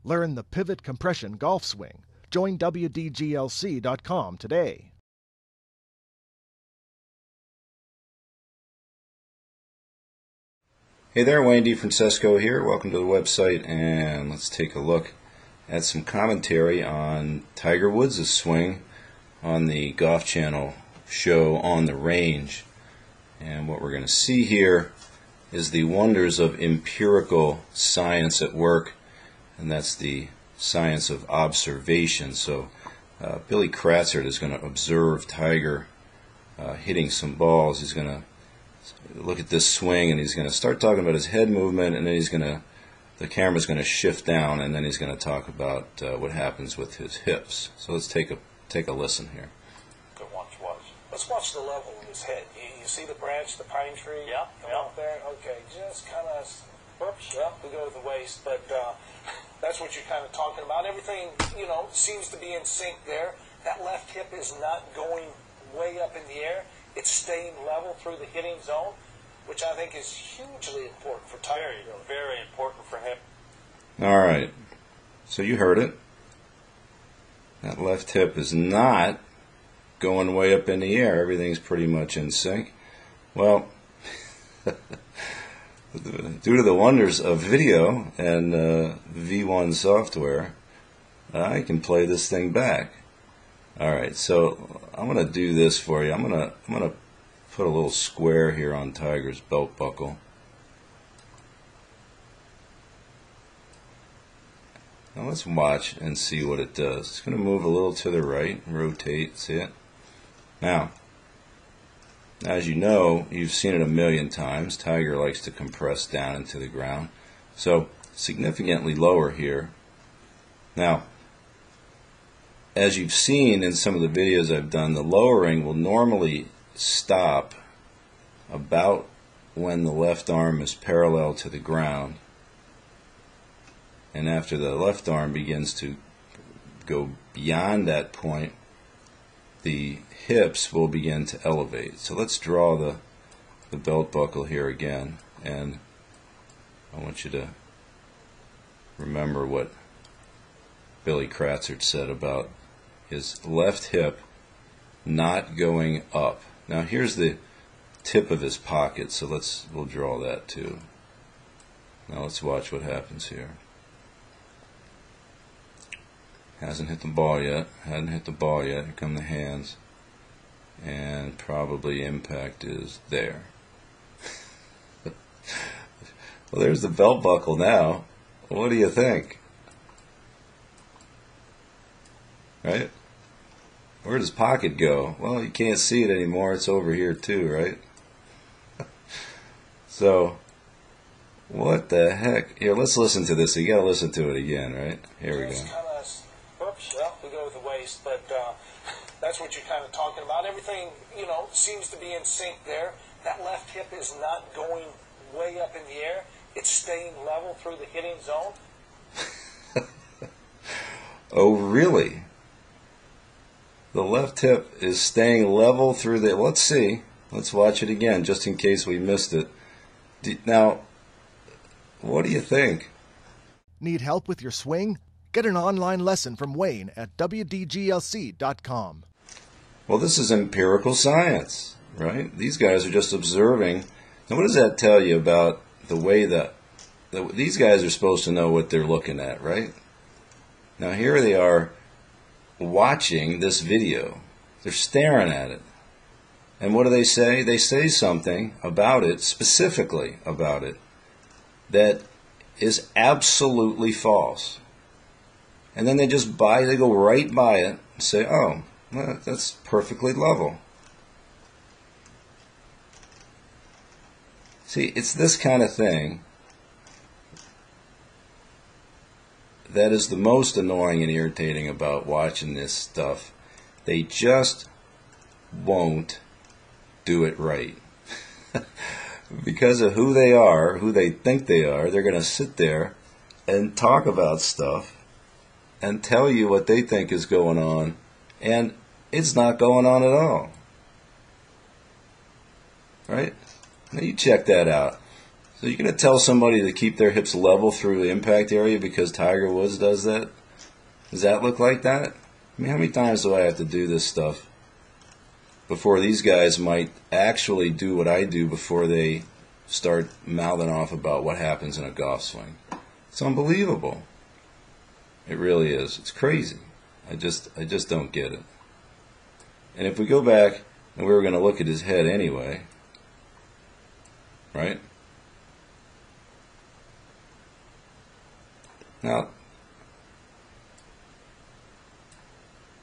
Learn the pivot compression golf swing. Join WDGLC.com today. Hey there, Wayne Defrancesco here. Welcome to the website, and let's take a look at some commentary on Tiger Woods' swing on the Golf Channel show On the Range. And what we're going to see here is the wonders of empirical science at work, and that's the science of observation. So Billy Kratzert is going to observe Tiger hitting some balls. He's going to look at this swing, and he's going to start talking about his head movement, and then the camera's going to shift down, and then he's going to talk about what happens with his hips. So let's take a listen here. Good watch. Let's watch the level of his head. You see the branch, the pine tree? Yeah. Up there? Okay, just kind of, whoops, we go to the waist, but that's what you're kind of talking about. Everything, seems to be in sync there. That left hip is not going way up in the air. It's staying level through the hitting zone, which I think is hugely important for Tiger. Very important for him. All right. So you heard it. That left hip is not going way up in the air. Everything's pretty much in sync. Well, due to the wonders of video and V1 software, I can play this thing back. All right, so I'm going to do this for you. I'm going to put a little square here on Tiger's belt buckle. Now let's watch and see what it does. It's going to move a little to the right, rotate, see it? Now, as you know, you've seen it a million times. Tiger likes to compress down into the ground. So, significantly lower here. Now, as you've seen in some of the videos I've done, the lowering will normally stop about when the left arm is parallel to the ground. And after the left arm begins to go beyond that point, the hips will begin to elevate. So let's draw the belt buckle here again, and I want you to remember what Billy Kratzert said about his left hip not going up. Now here's the tip of his pocket, so we'll draw that too. Now let's watch what happens here. Hasn't hit the ball yet. Hadn't hit the ball yet. Here come the hands. And probably impact is there. Well, there's the belt buckle now. What do you think? Right? Where does pocket go? Well, you can't see it anymore. It's over here too, right? So, what the heck? Here, let's listen to this. You got to listen to it again, right? Here we go. Whoops, we go to the waist, but that's what you're kind of talking about. Everything, seems to be in sync there. That left hip is not going way up in the air. It's staying level through the hitting zone. Oh, really? The left hip is staying level through the... Let's see. Let's watch it again, just in case we missed it. Now, what do you think? Need help with your swing? Get an online lesson from Wayne at WDGLC.com. Well, this is empirical science, right? These guys are just observing. Now, what does that tell you about the way that these guys are supposed to know what they're looking at, right? Now, here they are watching this video. They're staring at it. And what do they say? They say something about it, specifically about it, that is absolutely false. And then they go right by it and say, oh, well, that's perfectly level. See, it's this kind of thing that is the most annoying and irritating about watching this stuff. They just won't do it right. Because of who they are, who they think they are, they're going to sit there and talk about stuff and tell you what they think is going on, and it's not going on at all. Right? Now you check that out. So you're going to tell somebody to keep their hips level through the impact area because Tiger Woods does that? Does that look like that? I mean, how many times do I have to do this stuff before these guys might actually do what I do before they start mouthing off about what happens in a golf swing? It's unbelievable. It really is. It's crazy. I just don't get it. And if we go back, and we were going to look at his head anyway, right? Now,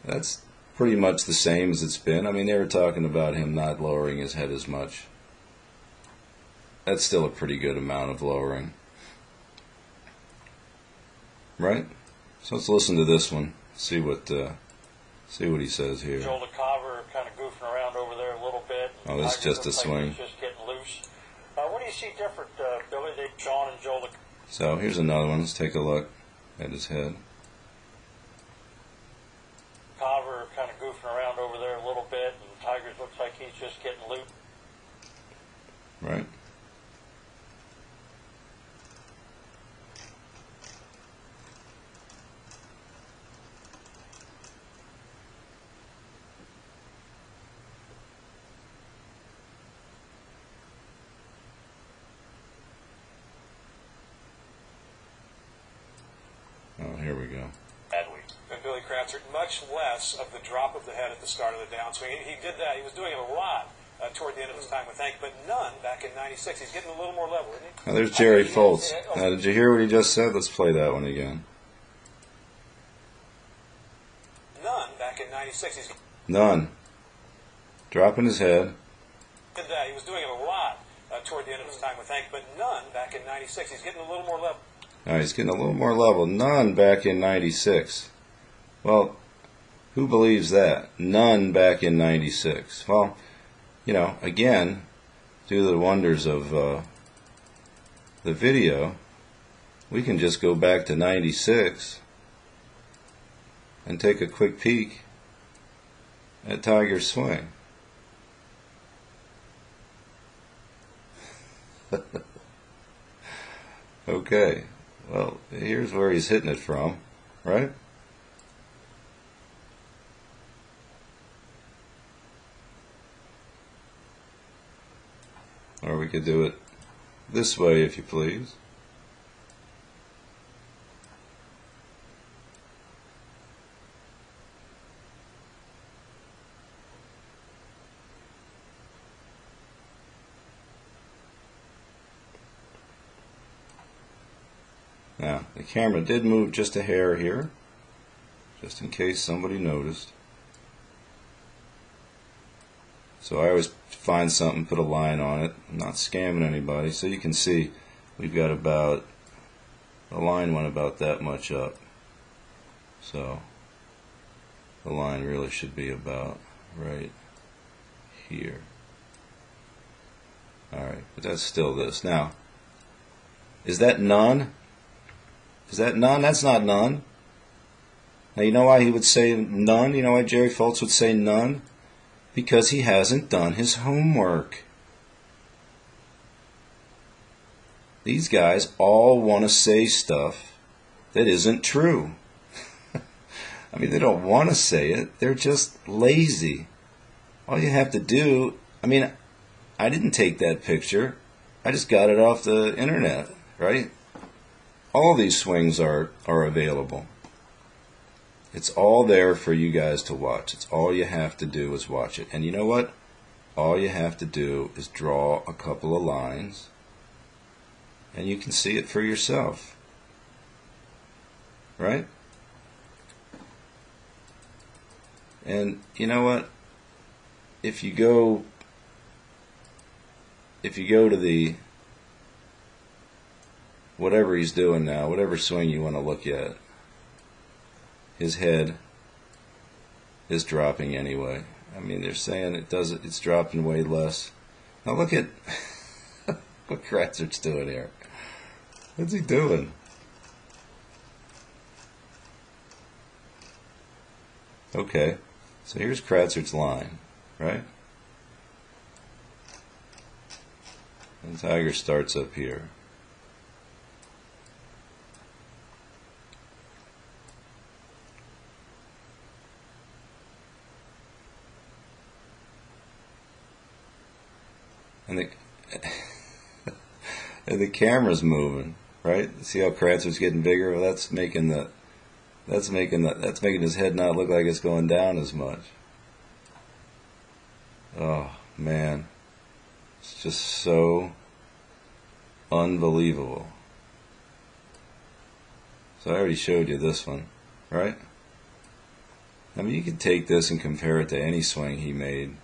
that's pretty much the same as it's been. I mean, they were talking about him not lowering his head as much. That's still a pretty good amount of lowering. Right? So let's listen to this one. See what he says here. Joel DeCover kind of goofing around over there a little bit. Oh, this is just a swing. He's just getting loose. What do you see different, Billy? Sean and Joel DeCover. So here's another one. Let's take a look at his head. Carver kind of goofing around over there a little bit, and Tigers looks like he's just getting loose. Right. Oh, here we go. And Billy Kratzert, much less of the drop of the head at the start of the downswing. He did that. He was doing it a lot toward the end of his time with Hank, but none back in '96. He's getting a little more level, isn't he? Now there's Jerry Foltz. Now, did you hear what he just said? Let's play that one again. None back in '96. He's None. Dropping his head. did that. He was doing it a lot toward the end of his time with Hank, but none back in '96. He's getting a little more level. Now he's getting a little more level. None back in '96. Well, who believes that? None back in '96. Well, you know, again, due to the wonders of the video, we can just go back to '96 and take a quick peek at Tiger's swing. Okay. Well, here's where he's hitting it from, right? Or we could do it this way, if you please. Now, the camera did move just a hair here, just in case somebody noticed. So I always find something, put a line on it. I'm not scamming anybody. So you can see we've got about, the line went about that much up. So the line really should be about right here. Alright, but that's still this. Now, is that none? Is that none? That's not none. Now, you know why he would say none? You know why Jerry Foltz would say none? Because he hasn't done his homework. These guys all want to say stuff that isn't true. I mean, they don't want to say it. They're just lazy. All you have to do, I mean, I didn't take that picture. I just got it off the internet, right? All these swings are available. It's all there for you guys to watch. It's all you have to do is watch it. And you know what? All you have to do is draw a couple of lines, and you can see it for yourself. Right? And you know what? If you go to the whatever he's doing now, whatever swing you want to look at, his head is dropping anyway. I mean, they're saying it's dropping way less. Now look at what Kratzert's doing here. What's he doing? Okay, so here's Kratzert's line, right? And Tiger starts up here. and the camera's moving, right? See how Kratzert's getting bigger? Well, that's making his head not look like it's going down as much. Oh man, it's just so unbelievable. So I already showed you this one, right? I mean, you can take this and compare it to any swing he made.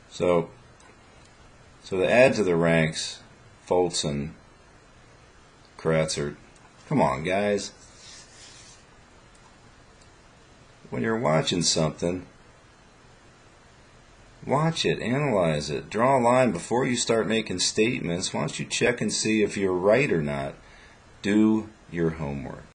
So to add to the ranks, Foltz and Kratzert, come on, guys. When you're watching something, watch it, analyze it, draw a line before you start making statements. Why don't you check and see if you're right or not? Do your homework.